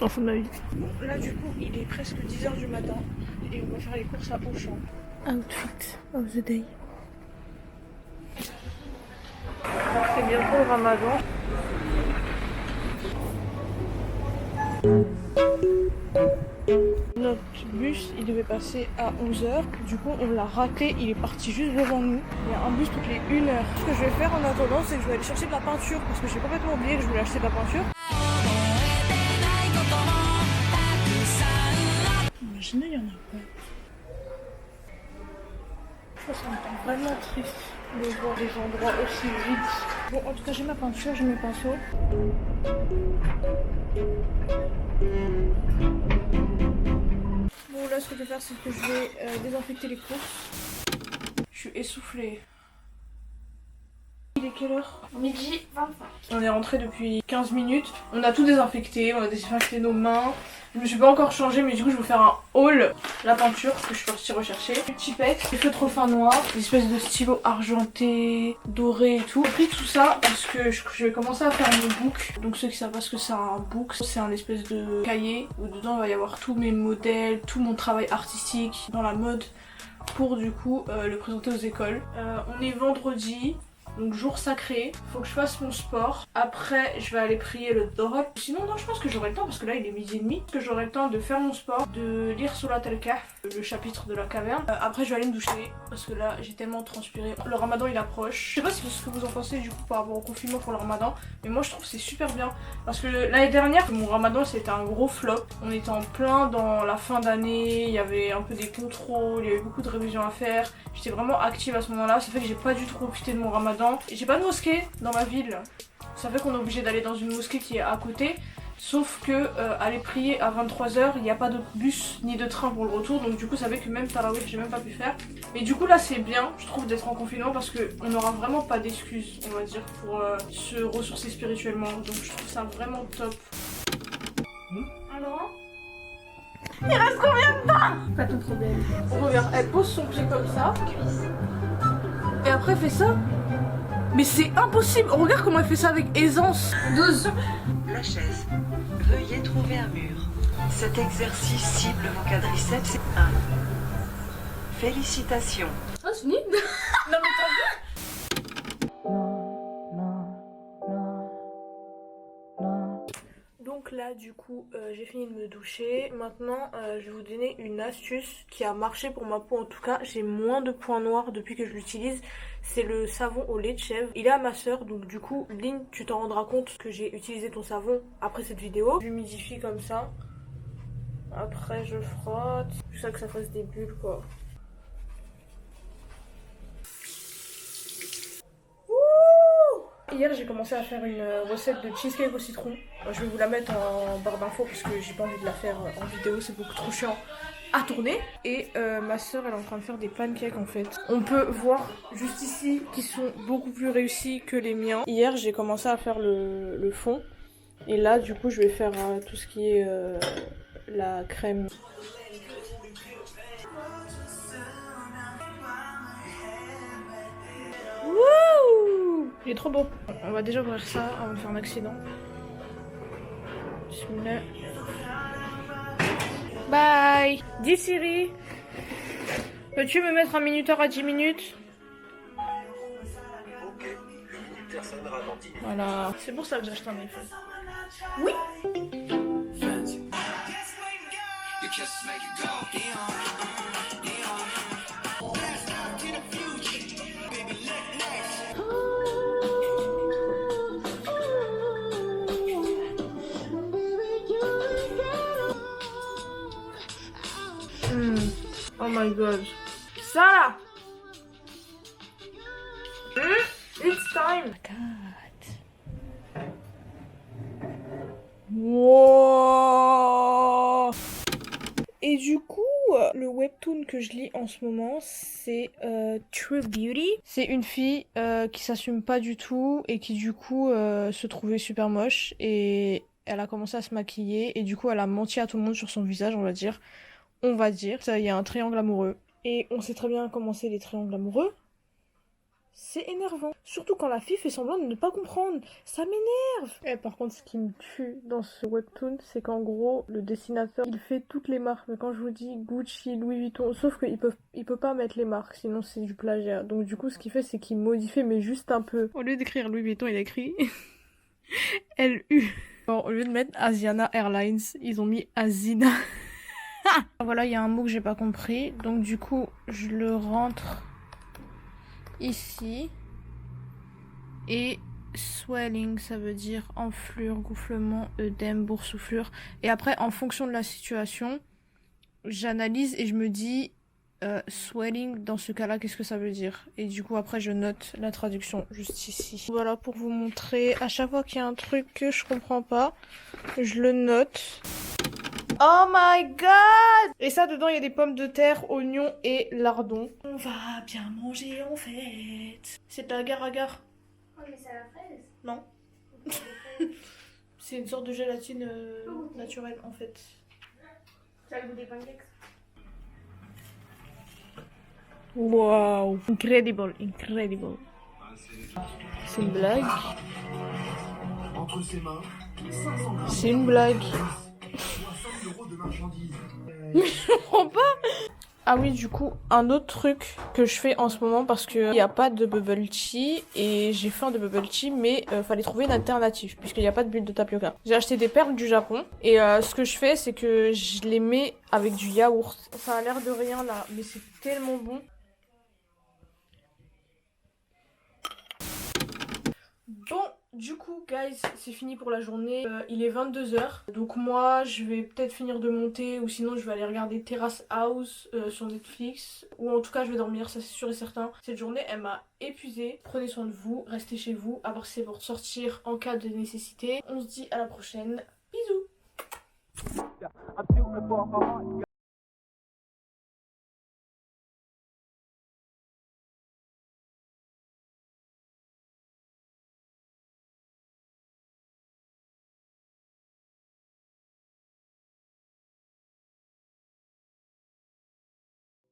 m'en fous de ma vie. Bon, là du coup il est presque 10h du matin et on va faire les courses à Auchan. Outfit of the day. C'est bientôt le ramadan. Notre bus il devait passer à 11h, du coup on l'a raté, il est parti juste devant nous. Il y a un bus toutes les 1h. Ce que je vais faire en attendant c'est que je vais aller chercher de la peinture parce que j'ai complètement oublié que je voulais acheter de la peinture. Imaginez, il y en a pas. Ça me rend vraiment triste de voir des endroits aussi vides. Bon, en tout cas, j'ai ma peinture, j'ai mes pinceaux. Bon, là, ce que je vais faire, c'est que je vais désinfecter les courses. Je suis essoufflée. Il est quelle heure? Midi 25. On est rentré depuis 15 minutes. On a tout désinfecté, on a désinfecté nos mains. Je me suis pas encore changée, mais du coup je vais vous faire un haul. La peinture, parce que je suis partie rechercher. Une pipette, des feutres fins noirs, des espèces de stylos argentés, dorés et tout. J'ai pris tout ça parce que je vais commencer à faire mon book. Donc ceux qui savent pas ce que c'est un book, c'est un espèce de cahier où dedans il va y avoir tous mes modèles, tout mon travail artistique dans la mode pour du coup le présenter aux écoles. On est vendredi. Donc jour sacré, faut que je fasse mon sport. Après je vais aller prier le Dohar. Sinon non, je pense que j'aurai le temps parce que là il est 12h30. Que j'aurai le temps de faire mon sport, de lire Surat al-Kahf, le chapitre de la caverne. Après je vais aller me doucher parce que là j'ai tellement transpiré. Le ramadan il approche. Je sais pas ce que vous en pensez du coup par rapport au confinement pour le ramadan, mais moi je trouve que c'est super bien. Parce que l'année dernière, mon ramadan c'était un gros flop. On était en plein dans la fin d'année, il y avait un peu des contrôles, il y avait beaucoup de révisions à faire. J'étais vraiment active à ce moment là, ça fait que j'ai pas du tout profité de mon ramadan. J'ai pas de mosquée dans ma ville, ça fait qu'on est obligé d'aller dans une mosquée qui est à côté. Sauf que aller prier à 23h, il n'y a pas de bus ni de train pour le retour. Donc du coup ça fait que même Tarawih j'ai même pas pu faire. Mais du coup là c'est bien je trouve d'être en confinement parce qu'on n'aura vraiment pas d'excuses on va dire pour se ressourcer spirituellement. Donc je trouve ça vraiment top. Alors il reste combien de temps? Pas ton problème. Regarde, elle pose son pied comme ça. Et après elle fait ça. Mais c'est impossible. Regarde comment elle fait ça avec aisance. 12. La chaise. Veuillez trouver un mur. Cet exercice cible vos quadriceps. 1. Félicitations. Oh, c'est nul. Non mais t'as vu? Donc là du coup j'ai fini de me doucher. Maintenant je vais vous donner une astuce qui a marché pour ma peau. En tout cas j'ai moins de points noirs depuis que je l'utilise. C'est le savon au lait de chèvre. Il est à ma soeur, donc du coup Lynn tu t'en rendras compte que j'ai utilisé ton savon après cette vidéo. J'humidifie comme ça. Après je frotte jusqu'à que ça fasse des bulles quoi. Hier j'ai commencé à faire une recette de cheesecake au citron. Je vais vous la mettre en barre d'infos parce que j'ai pas envie de la faire en vidéo, c'est beaucoup trop chiant à tourner. Et ma soeur elle est en train de faire des pancakes en fait. On peut voir juste ici qu'ils sont beaucoup plus réussis que les miens. Hier j'ai commencé à faire le fond. Et là du coup je vais faire tout ce qui est la crème. Wouh! Il est trop beau. On va déjà ouvrir ça avant de faire un accident. Bismillah. Bye! Dis Siri! Peux-tu me mettre un minuteur à 10 minutes? Voilà. C'est pour ça que j'achète un iPhone. Oui! Oh my god. Sarah! It's time! Wow! Et du coup, le webtoon que je lis en ce moment, c'est True Beauty. C'est une fille qui s'assume pas du tout et qui du coup se trouvait super moche. Et elle a commencé à se maquiller et du coup elle a menti à tout le monde sur son visage, on va dire. Ça, il y a un triangle amoureux. Et on sait très bien comment c'est les triangles amoureux. C'est énervant. Surtout quand la fille fait semblant de ne pas comprendre. Ça m'énerve. Et par contre, ce qui me tue dans ce webtoon, c'est qu'en gros, le dessinateur, il fait toutes les marques. Mais quand je vous dis Gucci, Louis Vuitton, sauf qu'il peut pas mettre les marques, sinon c'est du plagiat. Donc du coup, ce qu'il fait, c'est qu'il modifie, mais juste un peu. Au lieu d'écrire Louis Vuitton, il a écrit LU. Bon, au lieu de mettre Asiana Airlines, ils ont mis Asina. Voilà, il y a un mot que j'ai pas compris. Donc du coup, je le rentre ici. Et swelling, ça veut dire enflure, gonflement, œdème, boursouflure. Et après, en fonction de la situation, j'analyse et je me dis swelling, dans ce cas-là, qu'est-ce que ça veut dire? Et du coup, après, je note la traduction juste ici. Voilà, pour vous montrer, à chaque fois qu'il y a un truc que je comprends pas, je le note. Oh my god! Et ça, dedans, il y a des pommes de terre, oignons et lardons. On va bien manger, en fait. C'est de l'agar-agar. Oh, mais c'est à la fraise. Non. C'est une sorte de gélatine naturelle, en fait. Ça a le goût des pancakes. Wow. Incredible, incredible. C'est une blague. Entre ses mains, C'est une blague. 60 € de marchandises. Je comprends pas. Ah oui, du coup, un autre truc que je fais en ce moment parce que il y a pas de bubble tea et j'ai faim de bubble tea, mais fallait trouver une alternative puisqu'il n'y a pas de bulle de tapioca. J'ai acheté des perles du Japon et ce que je fais, c'est que je les mets avec du yaourt. Ça a l'air de rien là, mais c'est tellement bon. Bon, du coup, guys, c'est fini pour la journée. Il est 22h. Donc moi, je vais peut-être finir de monter ou sinon je vais aller regarder Terrace House sur Netflix. Ou en tout cas, je vais dormir, ça c'est sûr et certain. Cette journée, elle m'a épuisée. Prenez soin de vous, restez chez vous, à part si c'est pour sortir en cas de nécessité. On se dit à la prochaine. Bisous!